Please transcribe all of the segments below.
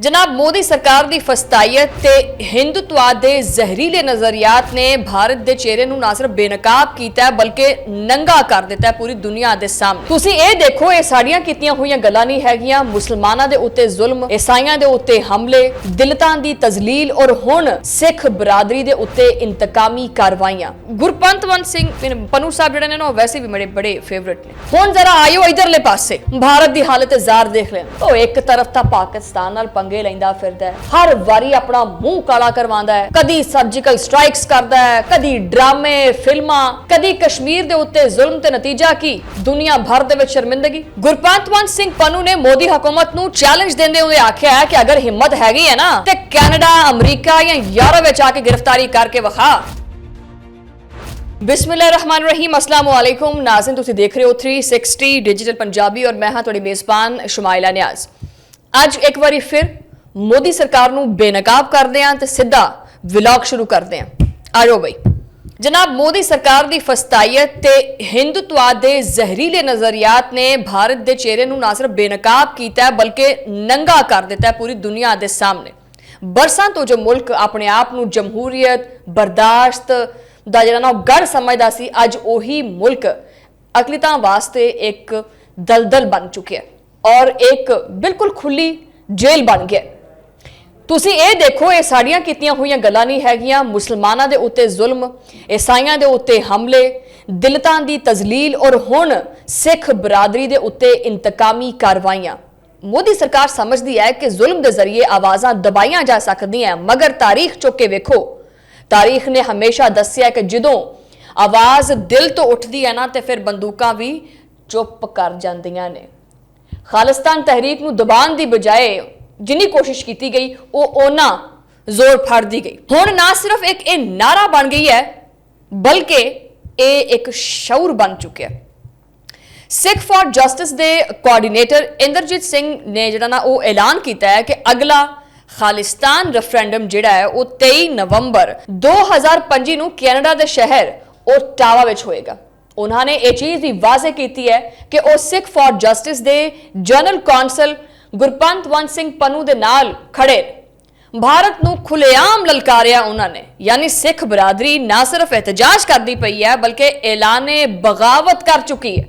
जनाब मोदी सरकार की फस्तायत ते हिंदुत्ववाद के जहरीले नजरियात ने भारत के चेहरे नूं ना सिर्फ बेनकाब किया है बल्कि नंगा कर दिता है पूरी दुनिया के सामने। तुसीं ये देखो, ये साड़ियां कीतियां हुई गल्लां नहीं हैगियां। मुसलमानां दे उत्ते जुल्म, ईसाइयां दे उत्ते हमले, दिलतां दी तजलील और हुण सिख बरादरी दे उत्ते इंतकामी कार्रवाइयां। गुरपंत सिंह पन्नू साहब जिहड़े ने ना वैसे भी मेरे बड़े फेवरेट ने। हुण जरा आयो इधरले पासे भारत की हालत जार देख लें तो एक तरफ तां पाकिस्तान नाल पंगे लैंदा फिरदा है, हर वारी अपना मुंह काला करवांदा है, कदी सर्जिकल स्ट्राइक्स करदा है, कदी ड्रामे फिल्मां, कदी कश्मीर दे उत्ते जुल्म ते नतीजा की दुनिया भर दे विच शर्मिंदगी। गुरपंत सिंह पन्नू ने मोदी हुकूमत नूं चैलेंज देंदे हुए आख्या है कि अगर हिम्मत हैगी है ना ते कैनेडा, अमरीका या यूरोप विच आके गिरफ्तारी करके विखा। बिस्मिल्लाहिर्रहमानिर्रहीम, अस्सलाम वालेकुम नाज़रीन, तुसीं देख रहे हो 360 डिजिटल पंजाबी और मैं हां तुहाडी मेज़बान शुमाइला नियाज़। अज एक बारी फिर मोदी सरकार नूं बेनकाब करदे हां ते सीधा व्लॉग शुरू करदे हां। आजो बई जनाब, मोदी सरकार की फस्तायत ते हिंदुत्ववाद के जहरीले नजरियात ने भारत के चेहरे नूं ना सिर्फ बेनकाब किया है बल्कि नंगा कर दिता है पूरी दुनिया के सामने। बरसां तो जो मुल्क अपने आप नूं जमहूरीयत बर्दाश्त दा जिहड़ा ना गढ़ समझदा सी, अज उही मुल्क अकलितां वास्ते एक दलदल बन चुके और एक बिल्कुल खुली जेल बन गया। तुसीं ये देखो, ये साड़ियां कीतियां हुई गल्लां नहीं हैगियां। मुसलमानां दे उत्ते जुल्म, ईसाइयां दे उत्ते हमले, दिलतां दी तजलील और हुण सिख बरादरी दे उत्ते इंतकामी कार्रवाइयां। मोदी सरकार समझदी है कि जुल्म के जरिए आवाज़ां दबाइयां जा सकदियां, मगर तारीख चुक के वेखो, तारीख ने हमेशा दस्सिया कि जदों आवाज़ दिल तो उठदी है ना ते फिर बंदूकां भी चुप कर जांदियां ने। खालिस्तान तहरीक नूं दबाण दी बजाए जिन्नी कोशिश की गई वो ओना जोर फड़दी गई। हुण ना सिर्फ एक नारा बन गई है बल्कि एक शऊर बन चुका है। सिख फॉर जस्टिस के कोआर्डीनेटर इंद्रजीत सिंह ने जिहड़ा ना वो ऐलान किया है कि अगला खालिस्तान रेफरेंडम जिहड़ा है वो 23 नवंबर 2025 नूं कैनेडा के शहर ओटावा विच होएगा। उन्होंने ये चीज भी वाजे की है कि वो सिख फॉर जस्टिस के जनरल कौंसल गुरपंत सिंह पन्नू दे नाल खड़े भारत नूं खुलेआम ललकारिया उन्होंने, यानी सिख बरादरी ना सिर्फ एहतजाज करती पई है बल्कि ऐलाने बगावत कर चुकी है।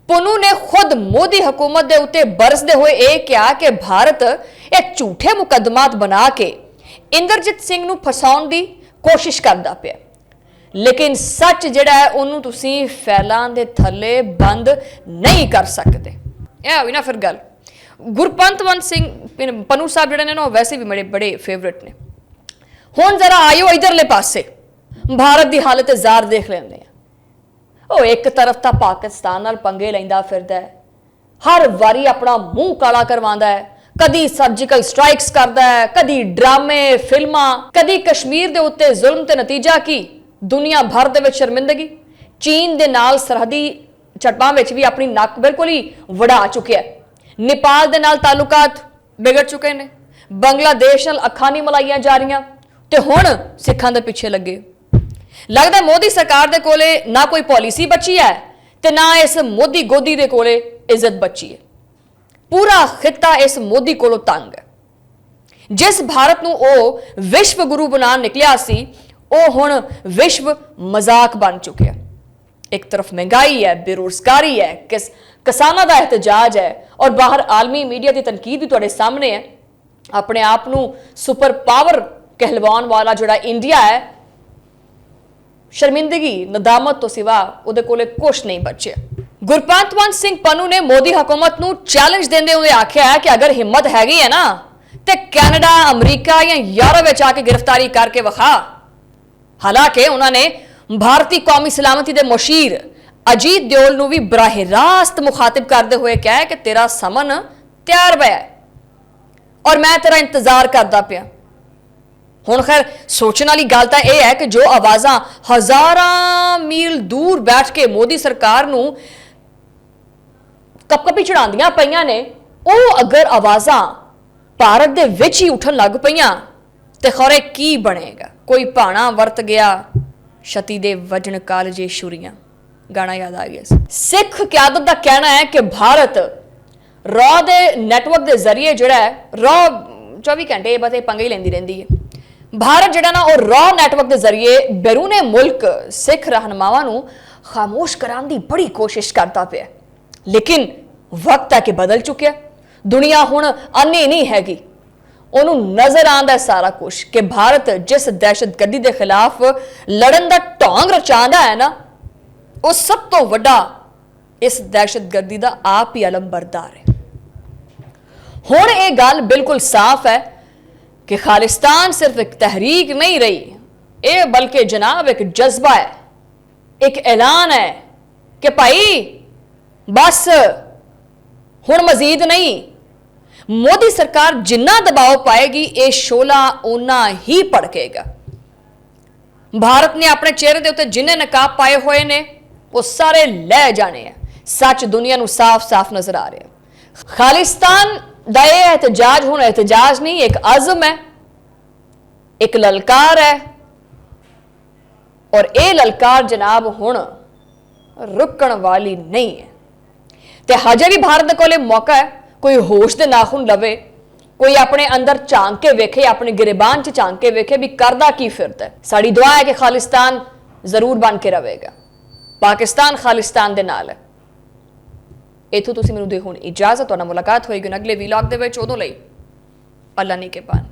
पन्नू ने खुद मोदी हुकूमत के उत्ते बरसते हुए यह कहा कि भारत एक झूठे मुकदमात बना के इंद्रजीत सिंह नूं फसाउण दी कोशिश करता पिया, लेकिन सच जिहड़ा है उन्होंने तुसीं फैलां दे थल्ले बंद नहीं कर सकते। यह हुई ना फिर गल। गुरपंत सिंह पन्नू साहब जिहड़े ने ना वैसे भी मेरे बड़े फेवरेट ने। हुण जरा आयो इधरले पासे भारत की हालत जार देख लेंदे आ। एक तरफ तां पाकिस्तान नाल पंगे लैंदा फिरदा है, हर वारी अपना मुंह काला करवांदा है, कदी सर्जिकल स्ट्राइक्स करदा है, कदी ड्रामे फिल्मां, कदी कश्मीर दे उत्ते जुल्म ते नतीजा की दुनिया भर दे विच शर्मिंदगी। चीन दे नाल सरहदी झड़पां विच भी अपनी नक बिल्कुल ही वड़ा चुके हैं। नेपाल दे नाल तालुकात बिगड़ चुके हैं। बांग्लादेश नाल अखां नहीं मलाइयां जा रही ते हुण सिखां दे पिछे लगे। लगदा मोदी सरकार दे कोले ना कोई पॉलिसी बची है ते ना इस मोदी गोदी दे कोले इज्जत बची है। पूरा खिता इस मोदी कोलों तंग है। जिस भारत नूं ओ विश्व गुरु बनाण निकलिया सी ਉਹ ਹੁਣ विश्व मजाक बन चुके हैं। एक तरफ महंगाई है, बेरोजगारी है, किसानों का एहतजाज है और बाहर आलमी मीडिया की तनकीद भी तुहाडे सामने है। अपने आप नूं सुपर पावर कहलवाउण वाला जिहड़ा इंडिया है, शर्मिंदगी नदामत तो सिवा उहदे कोले कुछ नहीं बचे। गुरपंत सिंह पन्नू ने मोदी हुकूमत नूं चैलेंज देंदे हुए आख्या है कि अगर हिम्मत हैगी है ना ते कैनेडा, अमरीका या यूरोप विच आके गिरफ्तारी करके विखा। हालांकि उन्होंने भारतीय कौमी सलामती के मुशीर अजीत दियोल नूं भी बराह रास्त मुखातिब करते हुए कहा कि तेरा समन तैयार पिया और मैं तेरा इंतजार करता पिया। हुण खैर सोचने वाली गल तां यह है कि जो आवाज़ां हज़ारां मील दूर बैठ के मोदी सरकार नूं कपकपी चढ़ांदियां पईयां ने, वो अगर आवाज़ां भारत दे विच ही उठन लग पईयां ते खौरे की बनेगा। कोई भाणा वरत गया छती दे वजन कालजे छुरियां, गाना याद आ गया। सिख क्यादत का कहना है कि भारत रॉ दे नैटवर्क के जरिए जिहड़ा है रॉ 24 ਘੰਟੇ ਇਹ ਬਤੇ ਪੰਗੇ ਹੀ ਲੈਂਦੀ ਰਹਿੰਦੀ ਹੈ। ਭਾਰਤ ਜਿਹੜਾ ਨਾ ਉਹ ਰॉ ਨੈਟਵਰਕ ਦੇ ਜ਼ਰੀਏ ਬੈਰੂਨੇ ਮੁਲਕ ਸਿੱਖ ਰਹਿਨਮਾਵਾਂ ਨੂੰ ਖਾਮੋਸ਼ ਕਰਾਉਣ ਦੀ ਬੜੀ ਕੋਸ਼ਿਸ਼ ਕਰਦਾ ਪਿਆ, ਲੇਕਿਨ ਵਕਤ ਆ ਕਿ ਬਦਲ ਚੁੱਕਿਆ। ਦੁਨੀਆ ਹੁਣ ਅੰਨੀ ਨਹੀਂ ਹੈਗੀ, ਉਹਨੂੰ ਨਜ਼ਰ ਆਉਂਦਾ ਸਾਰਾ ਕੁਝ ਕਿ ਭਾਰਤ ਜਿਸ ਦਹਿਸ਼ਤਗਰਦੀ ਦੇ ਖਿਲਾਫ ਲੜਨ ਦਾ ਢੋਂਗ ਰਚਾਉਂਦਾ ਹੈ ਨਾ, ਉਹ ਸਭ ਤੋਂ ਵੱਡਾ ਇਸ ਦਹਿਸ਼ਤਗਰਦੀ ਦਾ ਆਪ ਹੀ ਅਲਮਬਰਦਾਰ ਹੈ। ਹੁਣ ਇਹ ਗੱਲ ਬਿਲਕੁਲ ਸਾਫ਼ ਹੈ कि खालिस्तान सिर्फ एक तहरीक नहीं रही, ये बल्कि जनाब एक जज्बा है, एक ऐलान है कि भाई बस हुण मजीद नहीं। मोदी सरकार जिन्ना दबाव पाएगी ये शोला उन्ना ही भड़केगा। भारत ने अपने चेहरे के उत्ते जिन्ने नकाब पाए हुए ने वो सारे लह जाने हैं। सच दुनिया नूं साफ साफ नजर आ रहा है। खालिस्तान ਦਾ ਇਹ एहतजाज ਹੁਣ एहतजाज नहीं, एक अज़म है, एक ललकार है, और ये ललकार जनाब हुण रुकण वाली नहीं है। ते हजे भी भारत दे कोले मौका है, कोई होश दे नाखून लवे, कोई अपने अंदर झांक के वेखे, अपने गिरेबान च झांक के वेखे भी करदा की फिरदा है। साड़ी दुआ है कि खालिस्तान जरूर बन के रहेगा, पाकिस्तान खालिस्तान दे नाल है। इथों तुसीं मैनूं दे हुण इजाजत, तुहाडे नाल मुलाकात होएगी अगले वीलॉग दे विच, उदों लई अल्लाह ने के पान।